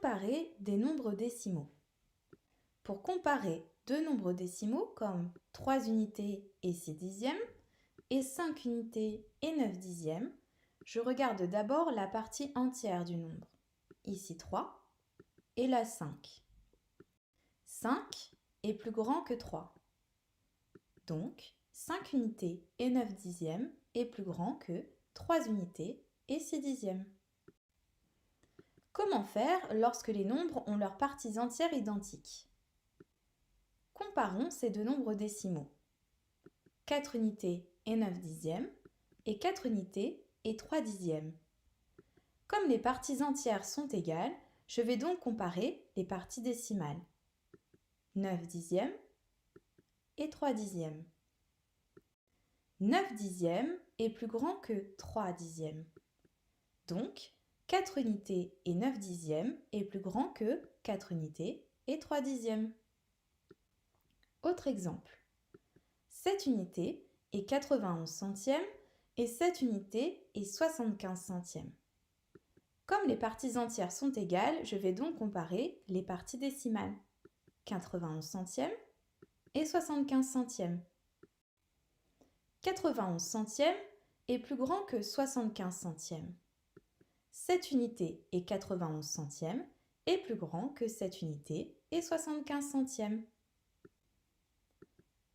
Comparer des nombres décimaux. Pour comparer deux nombres décimaux comme 3 unités et 6 dixièmes et 5 unités et 9 dixièmes, je regarde d'abord la partie entière du nombre, ici 3, et la 5. 5 est plus grand que 3. Donc, 5 unités et 9 dixièmes est plus grand que 3 unités et 6 dixièmes. Comment faire lorsque les nombres ont leurs parties entières identiques? Comparons ces deux nombres décimaux. 4 unités et 9 dixièmes et 4 unités et 3 dixièmes. Comme les parties entières sont égales, je vais donc comparer les parties décimales. 9 dixièmes et 3 dixièmes. 9 dixièmes est plus grand que 3 dixièmes. Donc, 4 unités et 9 dixièmes est plus grand que 4 unités et 3 dixièmes. Autre exemple. 7 unités et 91 centièmes et 7 unités et 75 centièmes. Comme les parties entières sont égales, je vais donc comparer les parties décimales. 91 centièmes et 75 centièmes. 91 centièmes est plus grand que 75 centièmes. 7 unités et 91 centièmes est plus grand que 7 unités et 75 centièmes.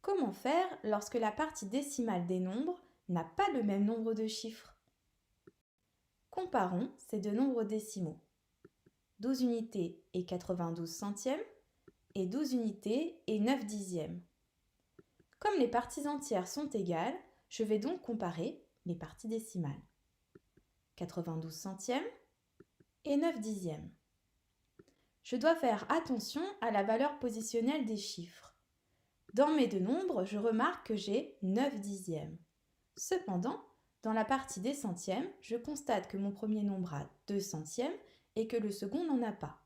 Comment faire lorsque la partie décimale des nombres n'a pas le même nombre de chiffres? Comparons ces deux nombres décimaux. 12 unités et 92 centièmes et 12 unités et 9 dixièmes. Comme les parties entières sont égales, je vais donc comparer les parties décimales. 92 centièmes et 9 dixièmes. Je dois faire attention à la valeur positionnelle des chiffres. Dans mes deux nombres, je remarque que j'ai 9 dixièmes. Cependant, dans la partie des centièmes, je constate que mon premier nombre a 2 centièmes et que le second n'en a pas.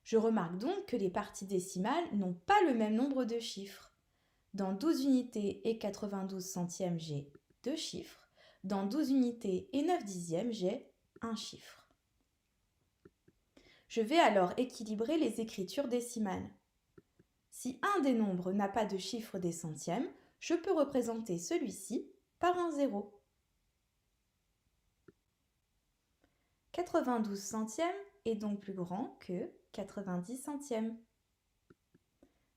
Je remarque donc que les parties décimales n'ont pas le même nombre de chiffres. Dans 12 unités et 92 centièmes, j'ai 2 chiffres. Dans 12 unités et 9 dixièmes, j'ai un chiffre. Je vais alors équilibrer les écritures décimales. Si un des nombres n'a pas de chiffre des centièmes, je peux représenter celui-ci par un 0. 92 centièmes est donc plus grand que 90 centièmes.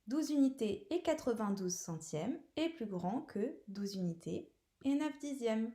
12 unités et 92 centièmes est plus grand que 12 unités et 9 dixièmes.